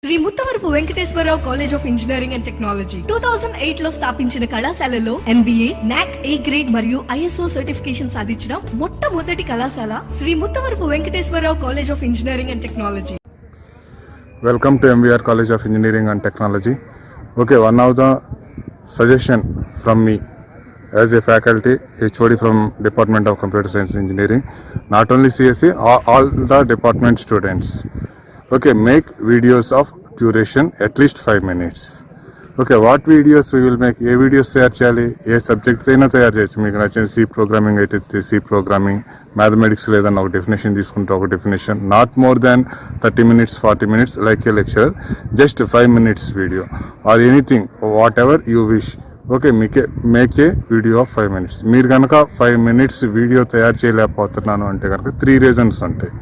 Shri Muttavarapu Venkateswararao college of engineering and technology 2008 లో స్థాపించిన కళాశాలలో MBA, NAC A గ్రేడ్ మరియు ISO సర్టిఫికేషన్ సాధించిన మొట్టమొదటి కళాశాల Shri Muttavarapu Venkateswararao college of engineering and technology. Welcome to MVR College of Engineering and Technology. Okay, one of the suggestion from me as a faculty, HOD from Department of Computer Science Engineering, not only CSE, all the department students. Okay, make videos of duration at least 5 minutes. Okay, what videos we will make, A videos తయారు చేయాలి, ఏ subject అయినా తయారు చేయొచ్చు. మీకు నచ్చిన C programming అయితే C programming, mathematics లేదన్న ఒక డెఫినేషన్ తీసుకుంటే ఒక definition, not more than 30 minutes 40 minutes like A lecturer, just 5 minutes video or anything what ever you wish. Okay, make a video of 5 minutes. మీరు కనుక 5 minutes వీడియో తయారు చేయలేకపోతున్నాను అంటే కనుక 3 reasons ఉంటాయి.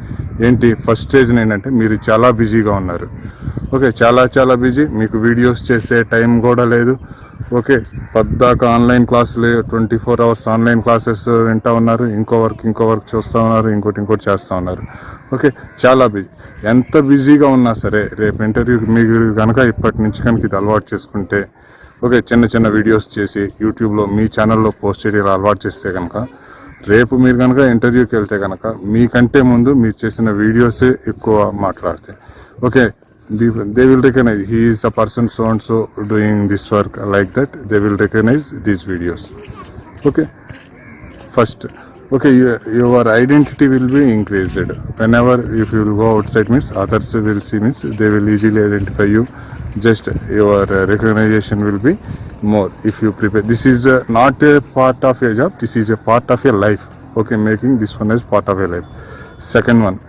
ఏంటి? ఫస్ట్ రీజన్ ఏంటంటే మీరు చాలా బిజీగా ఉన్నారు. ఓకే, చాలా బిజీ, మీకు వీడియోస్ చేసే టైం కూడా లేదు. ఓకే, పద్దాక ఆన్లైన్ క్లాసులు 24 hours ఆన్లైన్ క్లాసెస్ వింటూ ఉన్నారు, ఇంకో వర్క్ చూస్తూ ఉన్నారు, ఇంకోటి చేస్తూ ఉన్నారు. ఓకే, చాలా బిజీ. ఎంత బిజీగా ఉన్నా సరే రేపు ఇంటర్వ్యూకి మీరు కనుక ఇప్పటి నుంచి కనుక ఇది అలవాటు చేసుకుంటే, ఓకే, చిన్న వీడియోస్ చేసి యూట్యూబ్లో మీ ఛానల్లో పోస్ట్ చేయడం అలవాటు చేస్తే కనుక రేపు మీరు కనుక ఇంటర్వ్యూకి వెళ్తే కనుక మీకంటే ముందు మీరు చేసిన వీడియోసే ఎక్కువ మాట్లాడతాయి. Okay, they will recognize he is a person so and so doing this work, like that they will recognize these videos. Okay, first, okay, your identity will be increased whenever if you will go outside means others will see means they will easily identify you. Just your recognition will be more if you prepare. This is not a part of your job, this is a part of your life. Okay, making this one as part of your life. Second one,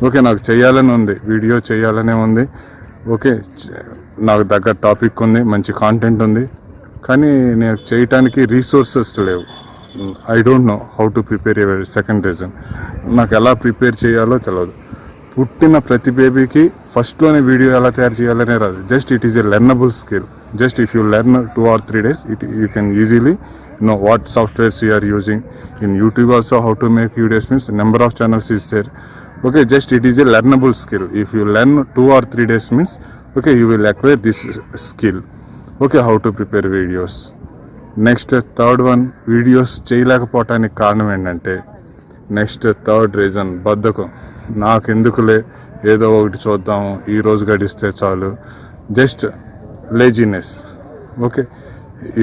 okay, నాకు చేయాలని ఉంది, video చేయాలనే ఉంది. Okay, నాకు దగ్గర topic ఉంది, మంచి content ఉంది, కానీ నేను చేయటానికి రీసోర్సెస్ లేవు. I don't know how to prepare. Second reason, నాకు ఎలా ప్రిపేర్ చేయాలో తెలియదు. పుట్టిన ప్రతి బేబీకి ఫస్ట్లోనే వీడియో ఎలా తయారు చేయాలనే రాదు. Just it is a learnable skill. Just if you learn 2 or 3 days, you can easily know what softwares you are using. In YouTube also how to make videos means number of channels is there. Okay, just it is a learnable skill. If you learn 2 or 3 days means, okay, you will acquire this skill. Okay, how to prepare videos. Next, third one, videos చేయలేకపోవటానికి కారణం ఏంటంటే, next third reason బద్ధకం. నాకెందుకులే, ఏదో ఒకటి చూద్దాం, ఈరోజు గడిస్తే చాలు, just laziness. Okay,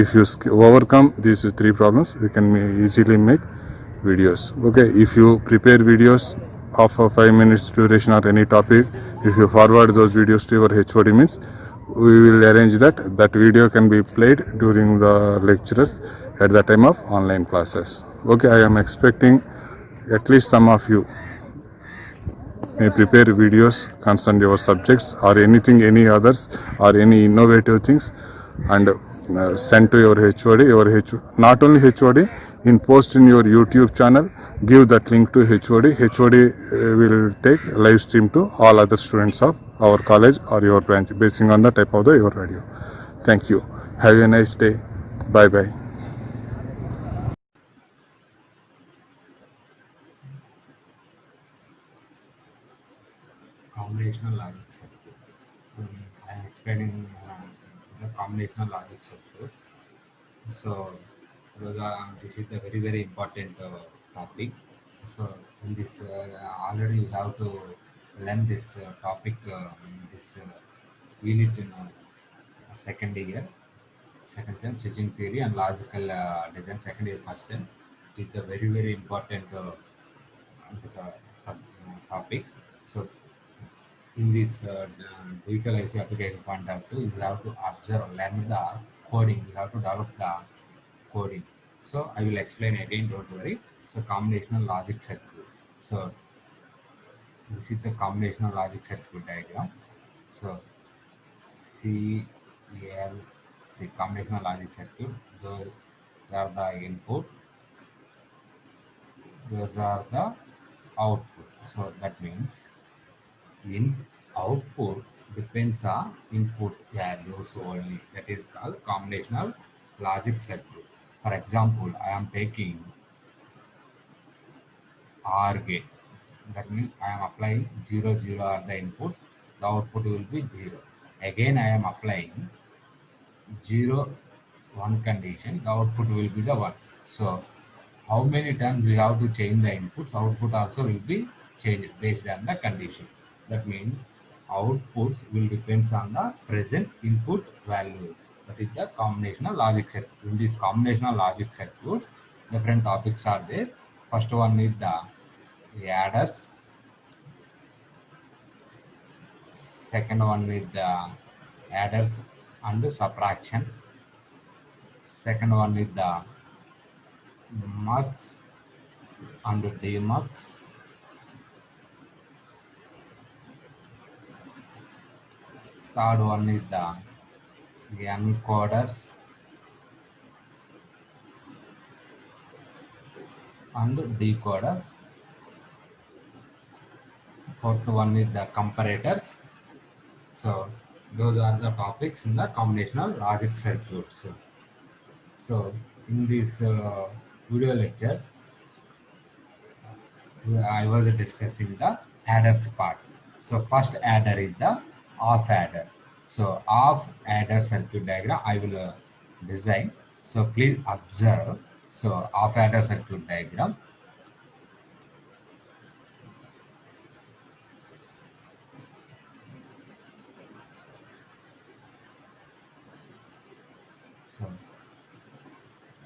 if you overcome these 3 problems, you can easily make videos. Okay, if you prepare videos of a 5 minutes duration or any topic, if you forward those videos to your HOD means we will arrange that video can be played during the lectures at the time of online classes. Okay, I am expecting at least some of you may prepare videos concern your subjects or anything, any others or any innovative things, and send to your HOD. Not only HOD, in post in your YouTube channel, give that link to HOD. HOD will take live stream to all other students of our college or your branch basing on the type of your video. Thank you. Have a nice day. Bye bye. Combinational logic circuit. I am explaining the combinational logic circuit. So this is a very important topic. So in this already you have to learn this topic, this unit in second year, second sem, switching theory and logical design, second year first sem. It is a very important topic. So in this digital IC application point of view, you have to observe, learn the coding, you have to develop the coding. So I will explain again, don't worry. So combinational logic circuit. So this is the combinational logic circuit diagram. So CLC, combinational logic circuit. Those are the input, those are the output. So that means in output depends on input values only. That is called combinational logic circuit. For example, I am taking OR gate. That means I am applying 0 0 are the input. The output will be 0. Again, I am applying 0, 1 condition, the output will be the 1. So, how many times we have to change the inputs, output also will be changed based on the condition. That means outputs will depends on the present input value. That is the combinational logic circuit. In this combinational logic circuits, different topics are there. First one is the adders. Second one is the adders and the subtractions. Second one is the mux and demux. Third one is the encoders and decoders. Fourth one is the comparators. So those are the topics in the combinational logic circuits. So in this video lecture, I was discussing the adders part. So first adder is the off adder. So off adder circuit diagram I will design. So please observe. So off adder circuit diagram. So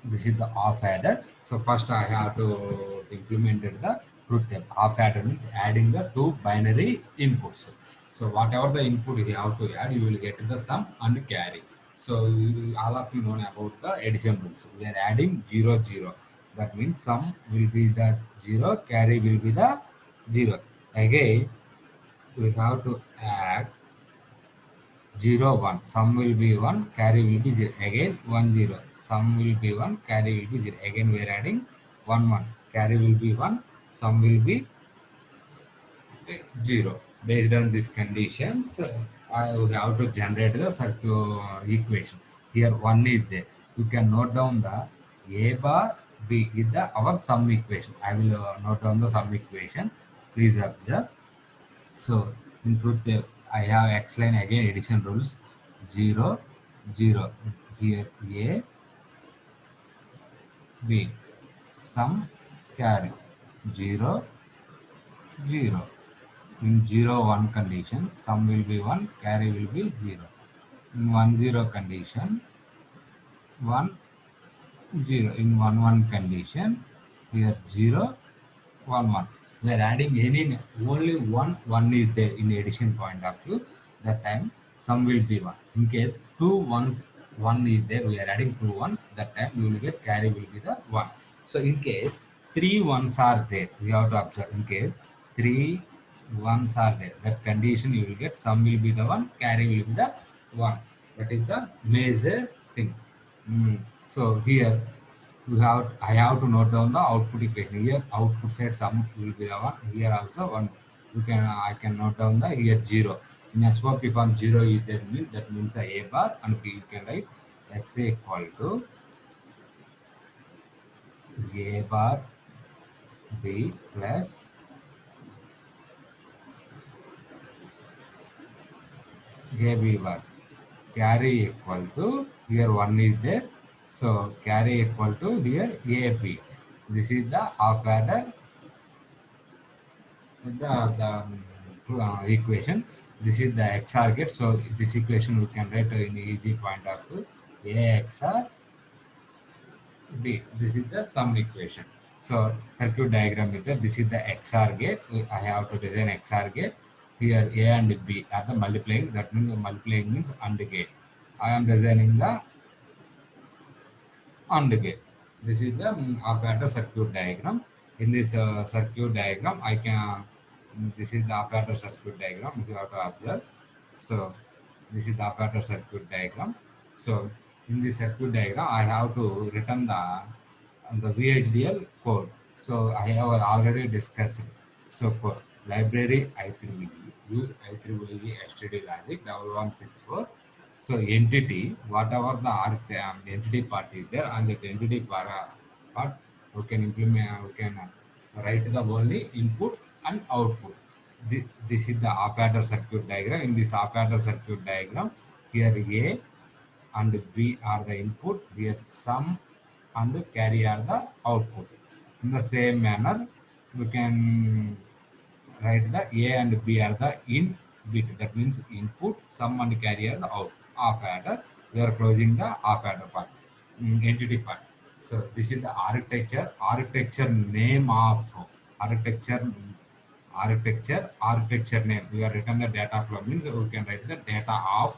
this is the off adder. So first I have to implement the truth table. Off adder means adding the two binary inputs. So whatever the input you have to add, you will get the sum and carry. So all of you know about the addition rules. We are adding 0, 0. That means sum will be the 0, carry will be the 0. Again, we have to add 0, 1. Sum will be 1, carry will be 0. Again 1, 0. Sum will be 1, carry will be 0. Again we are adding 1, 1. Carry will be 1, sum will be 0. Based on these conditions, I will have to generate the circuit equation. Here 1 is there. You can note down the A bar B is the our sum equation. I will note down the sum equation. Please observe. So in truth table, I have explained again addition rules 0, 0. Here A, B. Sum carry 0, 0. In 0, 1 condition, sum will be 1, carry will be 0. In 1, 0 condition, 1, 0. In 1, 1 condition, here 0, 1, 1. We are adding any only one is there in addition point of view. That time sum will be 1. In case 2 ones 1 is there, we are adding 2 1. That time we will get carry will be the 1. So in case 3 ones are there, we have to observe. In case 3 ones are there, that condition you will get sum will be the 1, carry will be the 1. That is the major thing. So here I have to note down the output equation. Here output side sum will be the 1. Here also 1. I can note down the here 0. In SOP form 0 is there means that means A bar and B. You can write SA equal to A bar B plus AB bar. Carry equal to here 1 is there. So carry equal to here AB. This is the half adder, the equation. This is the XOR gate. So this equation we can write in easy point of view. A XOR B. This is the sum equation. So circuit diagram is there. This is the XOR gate. I have to design XOR gate. Here A and B are the multiplying. That means multiplying means AND gate. I am designing the AND gate. This is the operator circuit diagram. In this circuit diagram, I can. This is the operator circuit diagram. You have to observe. So this is the operator circuit diagram. So in this circuit diagram, I have to written the VHDL code. So I have already discussed. So for library I3E, use I3E STD logic 1164. So entity, whatever the entity part is there, and the entity part we can implement, we can write the only input and output. This is the half adder circuit diagram. In this half adder circuit diagram, here A and B are the input, here sum and carry are the output. In the same manner, we can write the A and B are the in bit, that means input, sum and carry are the out. Half adder, we are closing the half adder part, entity part. So this is the architecture name of architecture name. We are written the data flow means we can write the data of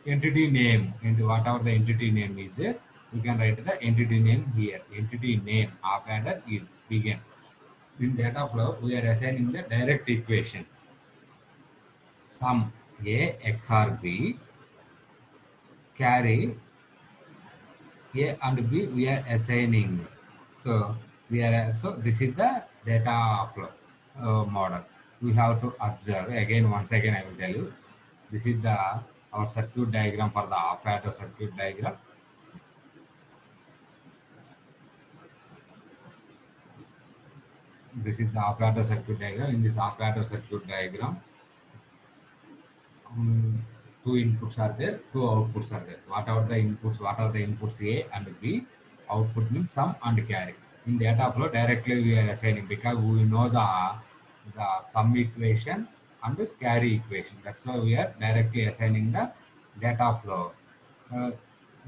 entity name, and whatever the entity name is there, we can write the entity name here. Entity name of adder is begin. In data flow, we are assigning the direct equation. Sum A XOR B, carry A and B we are assigning. So this is the data flow model. We have to observe again. Once again, I will tell you. This is the our circuit diagram for the half adder circuit diagram. This is the half adder circuit diagram. In this half adder circuit diagram, two inputs are there, two outputs are there. What are the inputs A and B? Output means sum and carry. In data flow, directly we are assigning because we know the sum equation and the carry equation. That's why we are directly assigning the data flow.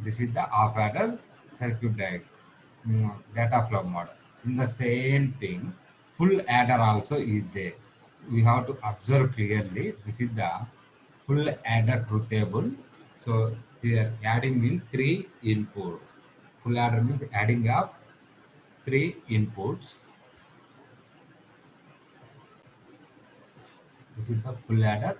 This is the half adder circuit diagram, data flow model. In the same thing, full adder also is there. We have to observe clearly. This is the full adder truth table. So here adding means 3 input. Full adder means adding up 3 inputs. This is the full adder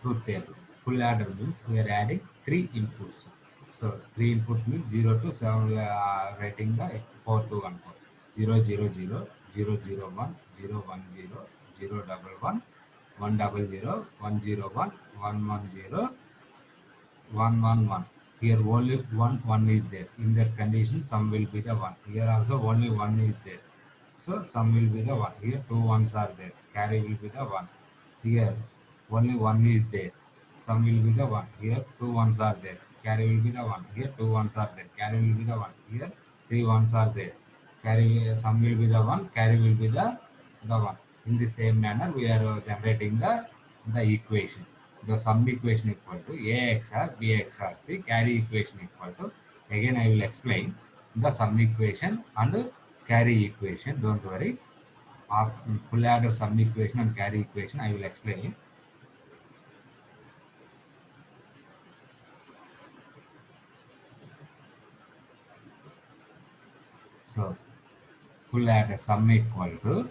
truth table. Full adder means we are adding 3 inputs. So 3 inputs means 0 to 7. We are writing the 4 to 1 4. 0 0 0 0 0 1 0 1 0 0 1 1 1 0 1 0 1 1 1 0 1 1 1. Here only 1 is there. In that condition, sum will be the 1. Here also only 1 is there. So sum will be the 1. Here 2 ones are there. Carry will be the 1. Here only 1 is there. Sum will be the 1. Here 2 ones are there. Carry will be the 1. Here 2 ones are there. Carry will be the 1. Here 3 ones are there. Sum will be the 1. Carry will be the 1. In the same manner, we are generating the equation. The sum equation equal to A XOR B XOR C, carry equation equal to, again I will explain the sum equation and carry equation, don't worry. Full adder sum equation and carry equation I will explain. So full adder sum equal to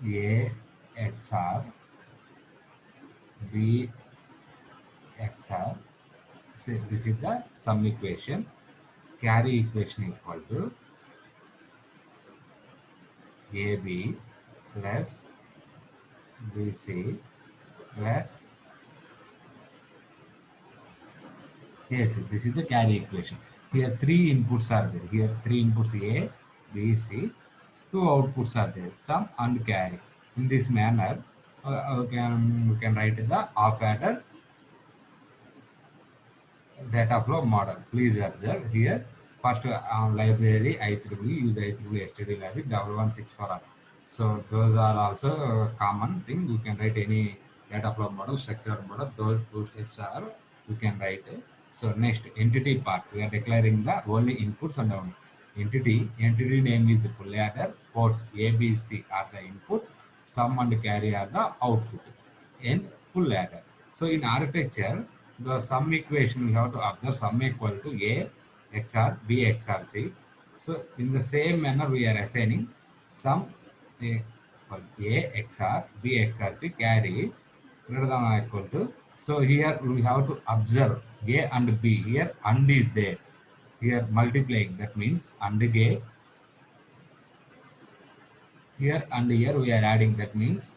A XOR B XOR, so this is the sum equation. Carry equation equal to AB plus BC plus AC. This is the carry equation. Here 3 inputs are there. Here 3 inputs A, B, C. 2 outputs are there, sum and carry. In this manner, we can write the half adder data flow model. Please observe here. First library IEEE, use IEEE STD logic 1164. So those are also common thing. You can write any data flow model, structure model. Those two steps are you can write. So next entity part, we are declaring the only inputs and output. Entity name is full adder. Ports A, B, C are the input. Sum and carry are the output in full adder. So in architecture, the sum equation we have to observe sum equal to A XOR B XOR C. So in the same manner we are assigning sum A XOR B XOR C, carry greater than or equal to. So here we have to observe A and B. Here and is there. Here multiplying, that means and gate. Here and here we are adding, that means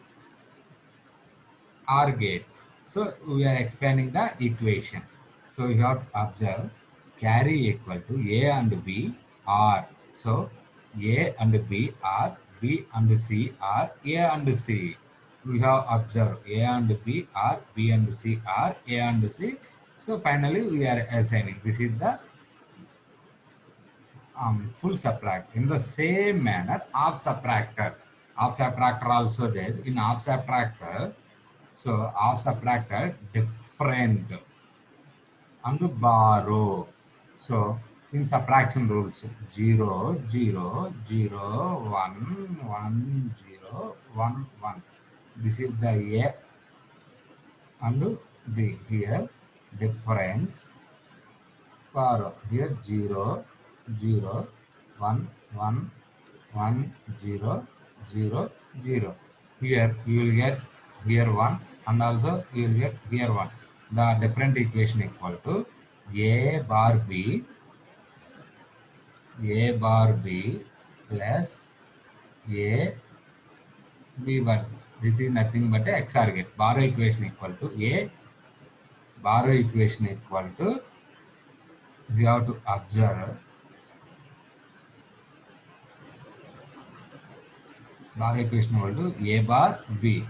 OR gate. So we are expanding the equation. So you have to observe carry equal to A and B are. So A and B are B and C are A and C. We have observed A and B are B and C are A and C. So finally we are assigning. This is the full subtract. In the same manner, off subtractor. Off subtractor also there. In off subtractor, so off subtractor different and borrow. So in subtraction rules, 0, 0, 0, 1, 1, 0, 1, 1. This is the A and B. Here difference borrow. Here 0, 0, 1, 1, 1, 0, 0, 0. Here you will get here 1 and also you will get here 1. The different equation equal to A bar B plus A B bar. This is nothing but a XOR gate. Borrow equation equal to A. Borrow equation equal to, we have to observe borrow equation equal to A bar B.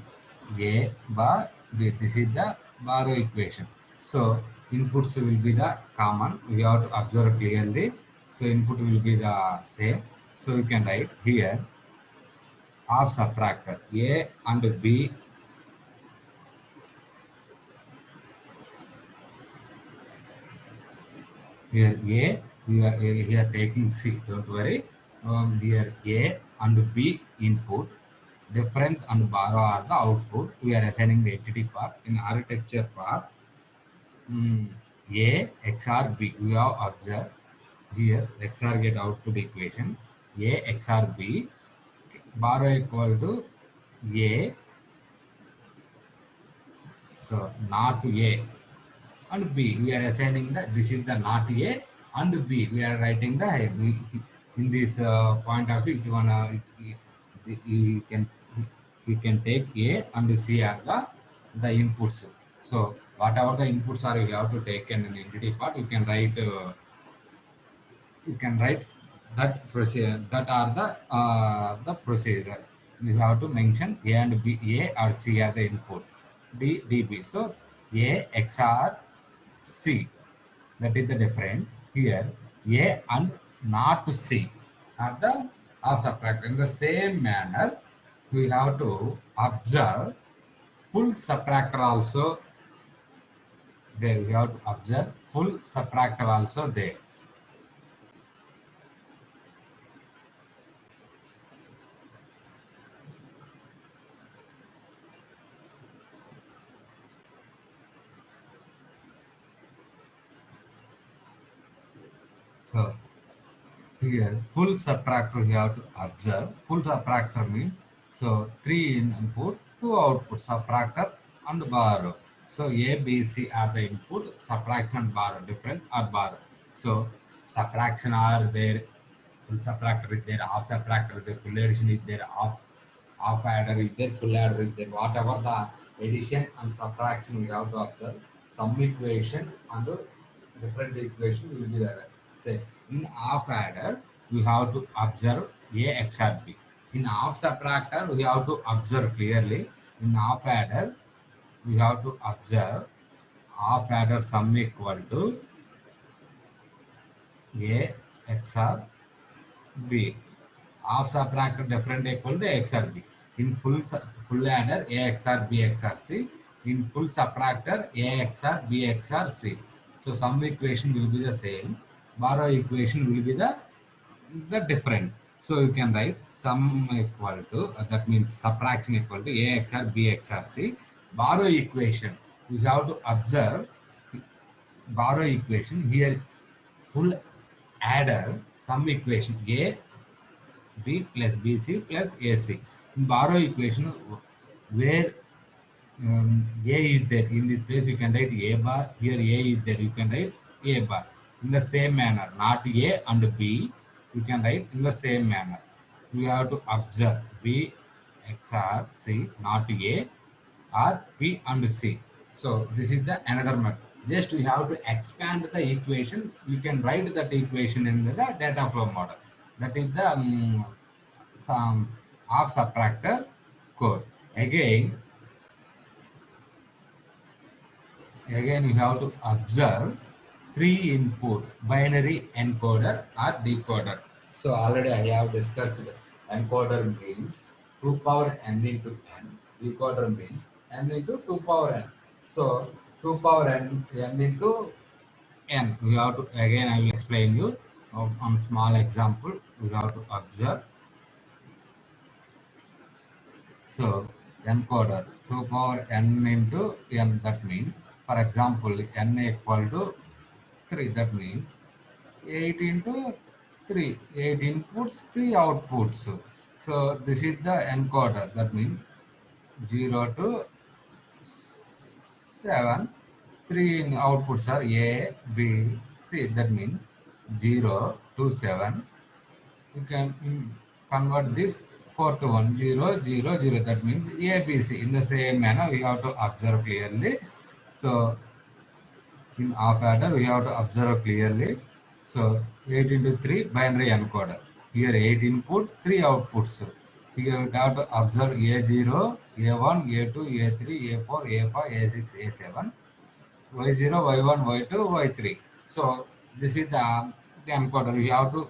A bar B. This is the borrow equation. So inputs will be the common. We have to observe clearly. So input will be the same. So you can write here of subtractor A and B here A, we are here taking C, don't worry. Here A and B input, difference and borrow are the output. We are assigning the entity part. In architecture part, A XOR B, we have observed here XOR get output equation. A XOR B, borrow equal to A, so not A and B. We are assigning the, this is the not A and B. We are writing the in this point of view. If you wanna, you can take A and C as the inputs. So whatever the inputs are, you have to take an entity part. You can write that procedure. That are the procedure. You have to mention A and B, A or C are the input. DB. So A XOR C, that is the difference. Here A and not C are the subtractor. In the same manner, we have to observe full subtractor also there. We have to observe full subtractor also there. So here full subtractor you have to observe. Full subtractor means, so 3 input, 2 output, subtractor and borrow. So A, B, C are the input, subtraction and borrow, different or borrow. So subtraction are there, full subtractor is there, half subtractor is there, full addition is there, half adder is there, full adder is there. Whatever the addition and subtraction we have to observe. Some equation and different equation will be there. Say in half adder we have to observe A XOR B. In half subtractor we have to observe clearly. In half adder we have to observe half adder sum equal to A XOR B. Half subtractor different equal to A XOR B. In full adder A XOR B XOR C. In full subtractor A XOR B XOR C. So sum equation will be the same. Borrow equation will be the different. So you can write sum equal to, that means subtraction equal to A XOR B XOR C. Borrow equation, we have to observe borrow equation here. Full adder sum equation A B plus BC plus AC. In borrow equation, where A is there, in this place you can write A bar. Here A is there, you can write A bar. In the same manner, not A and B, you can write in the same manner. You have to observe B XOR C, not A or B and C. So this is the another method. Just we have to expand the equation. You can write that equation in the data flow model. That is the some of subtractor code. Again we have to observe three input binary encoder or decoder. So already I have discussed encoder means 2 power n into n, decoder means n into 2 power n. So 2 power n into n. We have to, again I will explain you on small example. We have to observe. So encoder 2 power n into n, that means for example n equal to 3, that means 8 into 3, 8 inputs, 3 outputs. So this is the encoder, that means 0 to 7, 3 outputs are A, B, C, that means 0 to 7. You can convert this 4 to 1, 0, 0, 0, that means A, B, C. In the same manner, we have to observe clearly. So in half adder, we have to observe clearly. So 8 into 3 binary encoder. Here 8 inputs, 3 outputs. Here we have to observe A0, A1, A2, A3, A4, A5, A6, A7, Y0, Y1, Y2, Y3. So this is the encoder. You have to,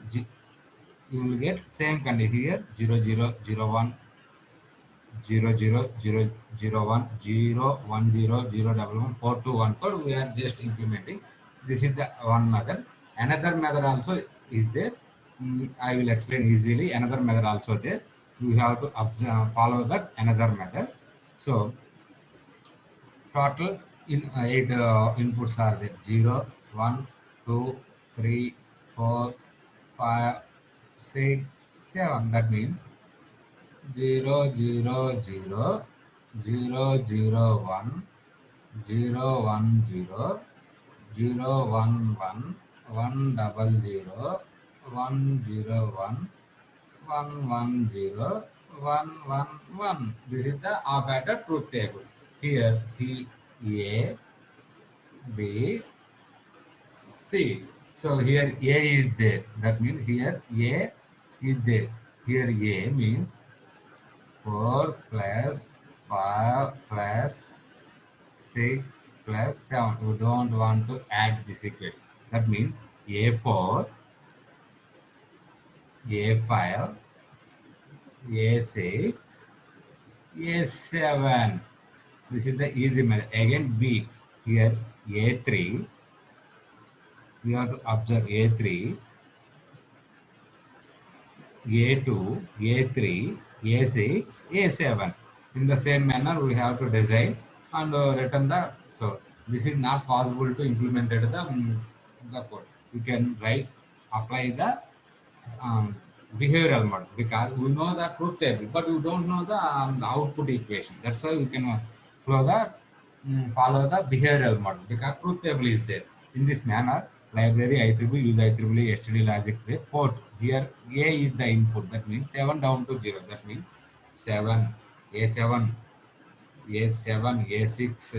you will get same condition here 0, 0, 0, 1, 0, 0, 0, 0, 1, 0, 1, 0, 0, 1, 4 to 1 code. We are just implementing. This is the one method. Another method also is there. I will explain easily. Another method also there. You have to observe, follow that another method. So total in 8 inputs are there 0, 1, 2, 3, 4, 5, 6, 7. That means 0, 0, 0, 0, 0, 1, 0, 1, 0, 0, 1, 1, 1, double 0, 1, 0, 1, 1, 1, 0, 1, 1, 1. This is the operator truth table. Here A, B, C. So here A is there. That means here A is there. Here A means 4 plus 5 plus 6 plus 7. We don't want to add this equation. That means A4, A5, A6, A7. This is the easy method. Again B. Here A3. We have to observe A3, A2, A3, A6, A7. In the same manner, we have to design and return the. So this is not possible to implement it the code. You can apply the behavioral model because we know the truth table, but we don't know the output equation. That's why we can follow the behavioral model because truth table is there. In this manner, library IEEE use IEEE std logic port. Here A is the input. That means 7 down to 0. That means 7, A7, A7, A6,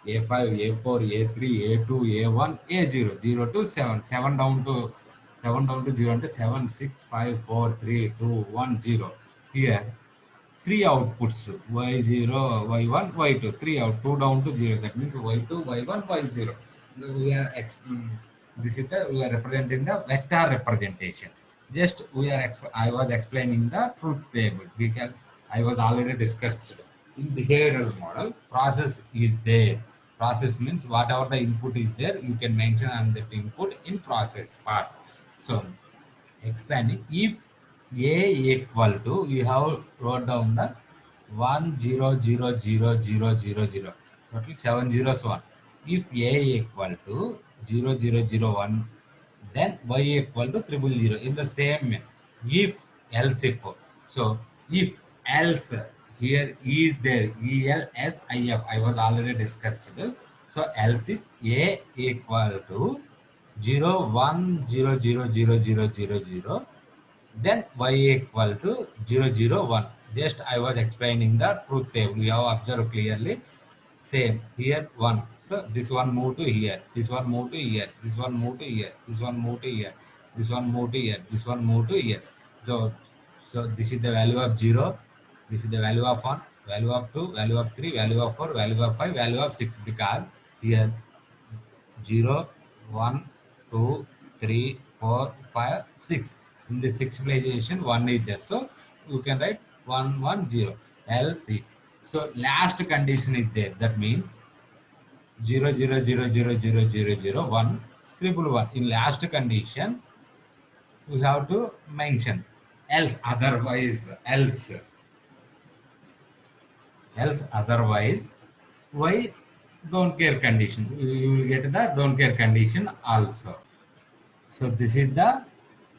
A5, A4, A3, A2, A1, A0, 0 to 7. 7 down to 0 into 7, 6, 5, 4, 3, 2, 1, 0. Here 3 outputs y0, y1, y2, 3 out, 2 down to 0. That means y2, y1, y0. We are this is we are representing the vector representation. Just I was explaining the truth table because I was already discussed in behavioral model. Process is there. Process means whatever the input is there, you can mention on that input in process part. So expanding, if A equal to, you have wrote down the 1, 0, 0, 0, 0, 0, 0. Total 7 zeros 1. If A equal to 0, 0, 0, 1, then Y equal to 000. In the same way, if else if. So if else, here is there EL as IF. I was already discussed. So else if A equal to 0, 1, 0, 0, 0, 0, 0, 0, then Y equal to 0, 0, 1. Just I was explaining the truth table. You have observed clearly. Same here 1. So this one move to here. This one move to here. This one move to here. This one move to here. This one move to here. This one move to here. So So this is the value of 0, this is the value of 1, value of 2, value of 3, value of 4, value of 5, value of 6, because here 0, 1, 2, 3, 4, 5, 6. In the sixth position, 1 is there. So you can write 1, 1, 0, L6. So last condition is there. That means 0, 0, 0, 0, 0, 0, 0, 1, triple 1. In last condition, we have to mention else, otherwise, else otherwise. Why? Don't care condition. You will get the don't care condition also. So this is the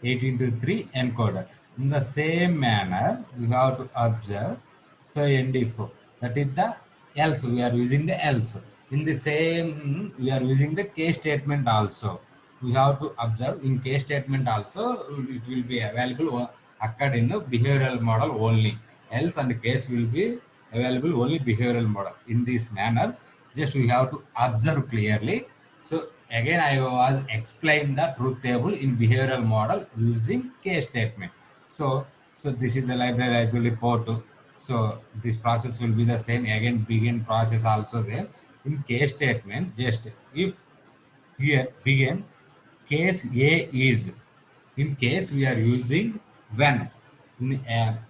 8 into 3 encoder. In the same manner, we have to observe. So ND4, that is the else. We are using the else. In the same, we are using the case statement also. We have to observe in case statement also. It will be available occurred in the behavioral model only. Else and case will be available only behavioral model. In this manner, just we have to observe clearly. So again, I was explain the truth table in behavioral model using case statement. So this is the library I will report to. So this process will be the same. Again, begin process also there. In case statement, just if here begin case A is, in case we are using when,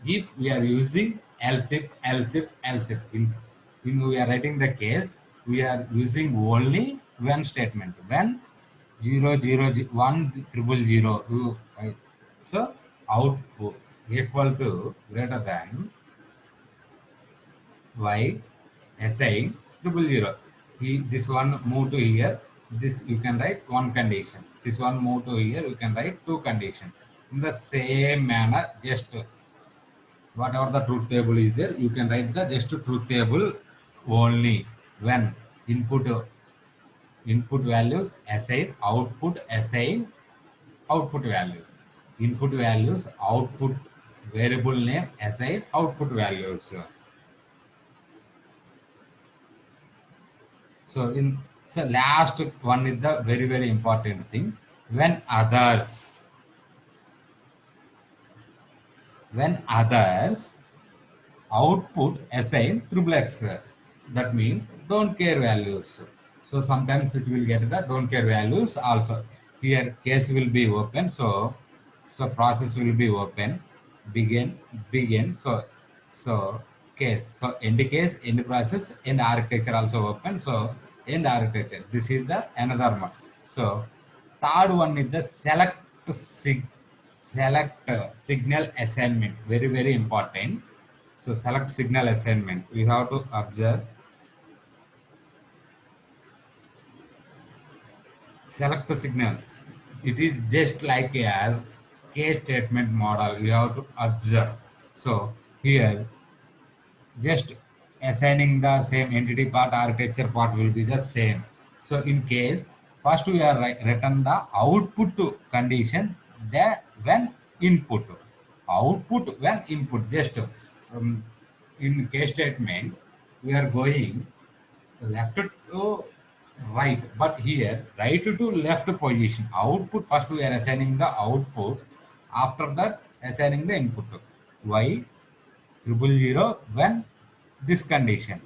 if we are using else if, else if, in we are writing the case, we are using only when statement, when 0, 0, 1, triple 0, so output equal to greater than y assign triple 0. This one move to here, this you can write one condition. This one move to here, you can write two condition. In the same manner, just whatever the truth table is there, you can write the just truth table only when input values assign output value, input values output variable name assign output values. So last one is the very important thing. When others output assign triple x, that means don't care values. So sometimes it will get the don't care values also. Here case will be open, so process will be open, begin. So case, so end process, end architecture also open. So end architecture, this is the another one. So third one is the select signal assignment, very important. So select signal assignment, we have to observe select signal. It is just like as case statement model, you have to observe. So here just assigning the same entity part, architecture part will be the same. So in case first we are written the output to condition that when input, output when input, just in case statement we are going left to right, but here right to left position. Output first we are assigning the output, after that assigning the input. Y triple 0 when this condition.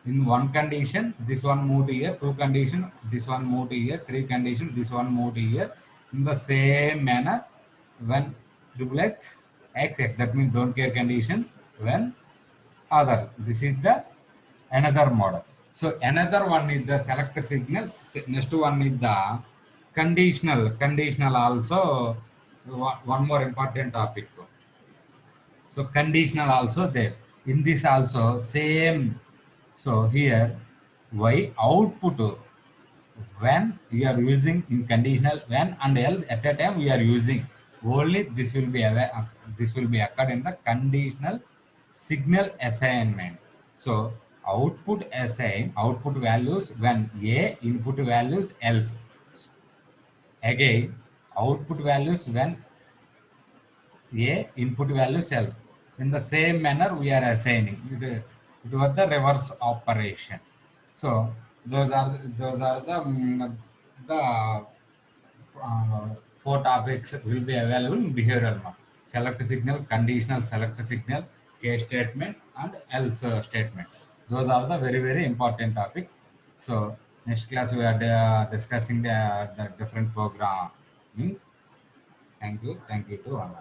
In one condition, this one move to here, two condition, this one move to here, three condition, this one move to here. In the same manner, when triple x, that means don't care conditions, when other. This is the another model. So another one is the select signals. Next one is the conditional. Conditional also one more important topic. So conditional also there. In this also same. So here y output when we are using in conditional when and else at a time we are using only this will be occurred in the conditional signal assignment. So output assign output values when a, input values else. Again output values when a, input values else. In the same manner we are assigning. It was the reverse operation. So those are the four topics will be available in behavioral model. select signal, conditional select signal, case statement, and else statement. Those are the very important topic. So next class we are discussing the different programmings. Thank you to all.